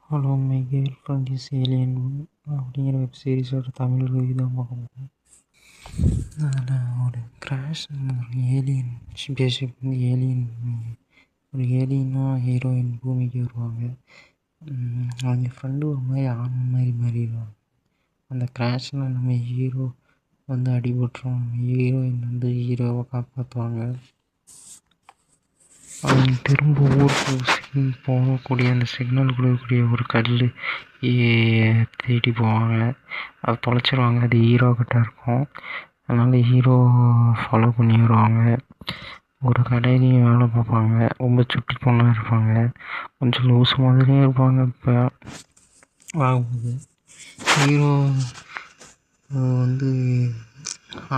Hello my girl friend is alien அப்படிங்கிற web சீரிஸோட Tamil review தான் பார்க்க போகிறோம். அதில் ஒரு கிராஷ் ஒரு ஏலியன் பேசிக் வந்து ஏலியன் ஒரு ஏலியனாக ஹீரோயின் பூமிக்கு வருவாங்க. அவங்க ஃப்ரெண்டு ஒரு மாதிரி ஆர்ம மாதிரி மாறிடுவாங்க. அந்த கிராஷில் நம்ம ஹீரோ வந்து அடிபட்டுருவாங்க. ஹீரோயின் வந்து ஹீரோவை காப்பாற்றுவாங்க. அவங்க திரும்ப ஊருக்கு போகக்கூடிய அந்த சிக்னல் கொடுக்கக்கூடிய ஒரு கல் தேடி போவாங்க. அதை தொலைச்சிருவாங்க. அது ஹீரோ கிட்ட இருக்கும். அதனால் ஹீரோ ஃபாலோ பண்ணி வருவாங்க. ஒரு கடையிலையும் வேலை பார்ப்பாங்க. ரொம்ப சுட்டி பொண்ணாக இருப்பாங்க. கொஞ்சம் லூஸ் மாதிரியே இருப்பாங்க. இப்போ ஆகும்போது ஹீரோ வந்து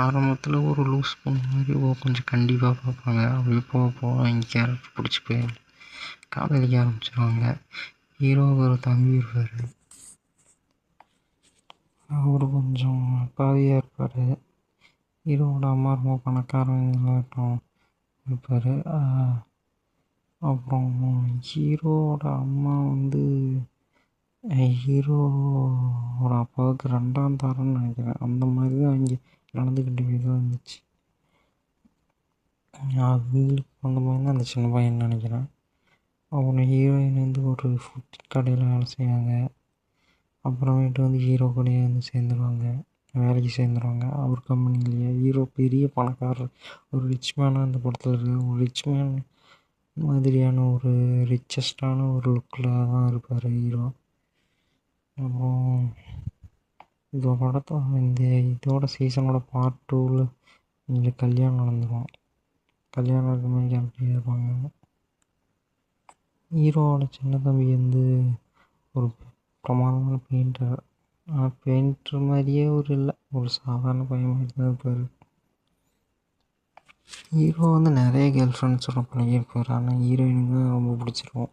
ஆரம்பத்தில் ஒரு லூஸ் பொண்ணு மாதிரி கொஞ்சம் கண்டிப்பாக பார்ப்பாங்க. அப்படியே போக போக அவங்க கேரக்டர் பிடிச்சி போய் காதலிக்க ஆரம்பிச்சிருவாங்க. ஹீரோவுக்கு ஒரு தம்பி இருப்பார். அவர் கொஞ்சம் அப்பாவியாக இருப்பார். ஹீரோவோட அம்மா ரொம்ப பணக்காரங்களாட்டம் இருப்பார். அப்புறம் ஹீரோவோட அம்மா வந்து ஹீரோவோட அப்பாவுக்கு ரெண்டாம் தரம்னு நினைக்கிறேன். அந்த மாதிரி தான் அங்கே நடந்துக்கிட்டு தான் இருந்துச்சு. அவங்களுக்கு அந்த மாதிரி தான் அந்த சின்ன பையன் நினைக்கிறேன். அப்புறம் ஹீரோயின் வந்து ஒரு ஃபுட் கடையில் வேலை செய்வாங்க. அப்புறமேட்டு வந்து ஹீரோ கூடயே வந்து சேர்ந்துருவாங்க. வேலைக்கு சேர்ந்துருவாங்க. அவர் கம்பெனிலேயே ஹீரோ பெரிய பணக்காரர். ஒரு ரிச் மேனாக அந்த படத்தில் இருக்க ஒரு ரிச் மேன் மாதிரியான ஒரு ரிச்சஸ்டான ஒரு லுக்கில் தான் இருப்பார் ஹீரோ. அப்புறம் இதோட சீசனோட பார்ட் 2ல் இங்கே கல்யாணம் நடந்துடும். கல்யாணம் இருக்கிற மாதிரி கேரக்டர் இருப்பாங்க. ஹீரோவோட சின்ன தம்பி வந்து ஒரு பிரமாதமான பெயிண்டர். பெயிண்டர் மாதிரியே இல்லை, ஒரு சாதாரண பையன் மாதிரி தான் இருப்பார். ஹீரோ வந்து நிறைய கேர்ள் ஃப்ரெண்ட்ஸோட பழகியிருப்பார். ஆனால் ஹீரோயினுக்கு தான் ரொம்ப பிடிச்சிருக்கும்.